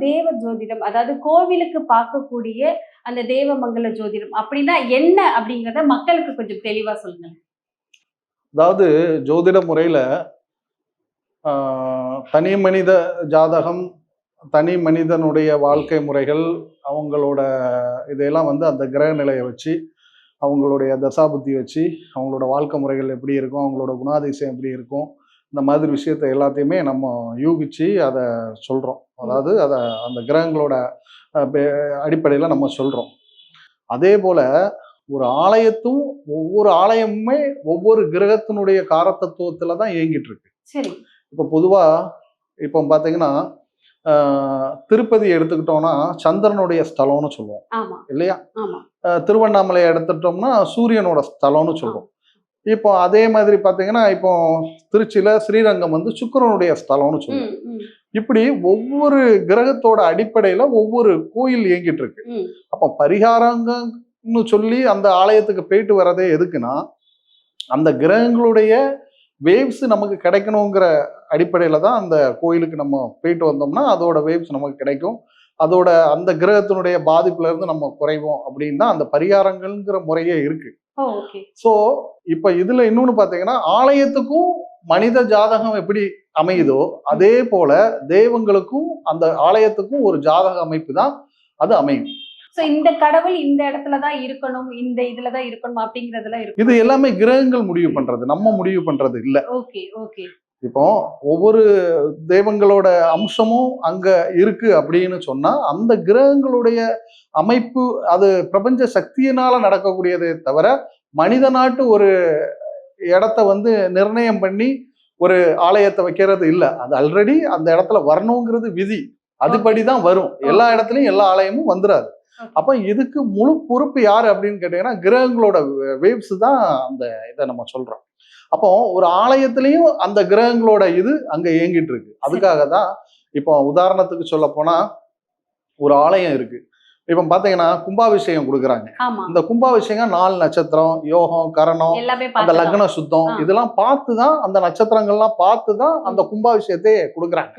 தேவ ஜோதிடம், அதாவது கோவிலுக்கு பார்க்கக்கூடிய அந்த தேவமங்கல ஜோதிடம் அப்படின்னா என்ன அப்படிங்கிறத மக்களுக்கு கொஞ்சம் தெளிவா சொல்லுங்க. அதாவது ஜோதிட முறையில தனி மனித ஜாதகம், தனி மனிதனுடைய வாழ்க்கை முறைகள், அவங்களோட இதையெல்லாம் வந்து அந்த கிரக நிலையை வச்சு, அவங்களுடைய தசாபுத்தி வச்சு, அவங்களோட வாழ்க்கை முறைகள் எப்படி இருக்கும், அவங்களோட குணாதிசயம் எப்படி இருக்கும், இந்த மாதிரி விஷயத்தை எல்லாத்தையுமே நம்ம யூகிச்சு அதை சொல்கிறோம். அதாவது அதை அந்த கிரகங்களோட அடிப்படையில் நம்ம சொல்கிறோம். அதே போல் ஒரு ஆலயத்தும் ஒவ்வொரு ஆலயமுமே ஒவ்வொரு கிரகத்தினுடைய காரத்தத்துவத்தில் தான் இயங்கிட்டு இருக்கு. சரி. இப்போ பொதுவாக இப்போ பார்த்தீங்கன்னா திருப்பதி எடுத்துக்கிட்டோம்னா சந்திரனுடைய ஸ்தலம்னு சொல்லுவோம் இல்லையா? திருவண்ணாமலையை எடுத்துட்டோம்னா சூரியனோட ஸ்தலம்னு சொல்லுவோம். இப்போ அதே மாதிரி பார்த்தீங்கன்னா இப்போ திருச்சியில ஸ்ரீரங்கம் வந்து சுக்கிரனுடைய ஸ்தலம்னு சொல்லுவோம். இப்படி ஒவ்வொரு கிரகத்தோட அடிப்படையில ஒவ்வொரு கோயில் இயங்கிட்டு இருக்கு. அப்போ பரிகாரங்கன்னு சொல்லி அந்த ஆலயத்துக்கு போயிட்டு வர்றதே எதுக்குன்னா, அந்த கிரகங்களுடைய வேவ்ஸ் நமக்கு கிடைக்கணுங்கிற அடிப்படையில தான் அந்த கோயிலுக்கு நம்ம போயிட்டு வந்தோம்னா அதோட வேவ்ஸ் நமக்கு கிடைக்கும், அதோட அந்த கிரகத்தினுடைய பாதிப்புல இருந்து நம்ம குறைவோம் அப்படின்னு தான் அந்த பரிகாரங்கள்ங்கிற முறையே இருக்கு. ஸோ இப்ப இதுல இன்னொன்னு பாத்தீங்கன்னா, ஆலயத்துக்கும் மனித ஜாதகம் எப்படி அமையுதோ அதே போல தெய்வங்களுக்கும் அந்த ஆலயத்துக்கும் ஒரு ஜாதக அமைப்பு தான் அது அமையும். இந்த கடவுள் இந்த இடத்துலதான் இருக்கணும், இந்த இதுலதான் இருக்கணும் அப்படிங்கறதுல இருக்கு. இது எல்லாமே கிரகங்கள் முடிவு பண்றது, நம்ம முடிவு பண்றது இல்ல. இப்போ ஒவ்வொரு தெய்வங்களோட அம்சமும் அங்க இருக்கு அப்படின்னு சொன்னா அந்த கிரகங்களுடைய அமைப்பு அது பிரபஞ்ச சக்தியினால நடக்கக்கூடியதே தவிர மனித நாட்டு ஒரு இடத்த வந்து நிர்ணயம் பண்ணி ஒரு ஆலயத்தை வைக்கிறது இல்லை. அது ஆல்ரெடி அந்த இடத்துல வரணுங்கிறது விதி, அதுபடிதான் வரும். எல்லா இடத்துலயும் எல்லா ஆலயமும் வந்துடாது. அப்ப இதுக்கு முழு பொறுப்பு யாரு அப்படின்னு கேட்டீங்கன்னா கிரகங்களோட வேவ்ஸ் தான் அந்த இதை நம்ம சொல்றோம். அப்போ ஒரு ஆலயத்திலையும் அந்த கிரகங்களோட இது அங்க இயங்கிட்டு இருக்கு. அதுக்காக தான் இப்போ உதாரணத்துக்கு சொல்ல போனா ஒரு ஆலயம் இருக்கு. இப்ப பாத்தீங்கன்னா கும்பாபிஷேகம் கொடுக்குறாங்க. இந்த கும்பாபிஷேகம் 4 நட்சத்திரம், யோகம், கரணம், அந்த லக்ன சுத்தம் இதெல்லாம் பார்த்துதான், அந்த நட்சத்திரங்கள்லாம் பார்த்துதான் அந்த கும்பாபிஷேகத்தை கொடுக்குறாங்க.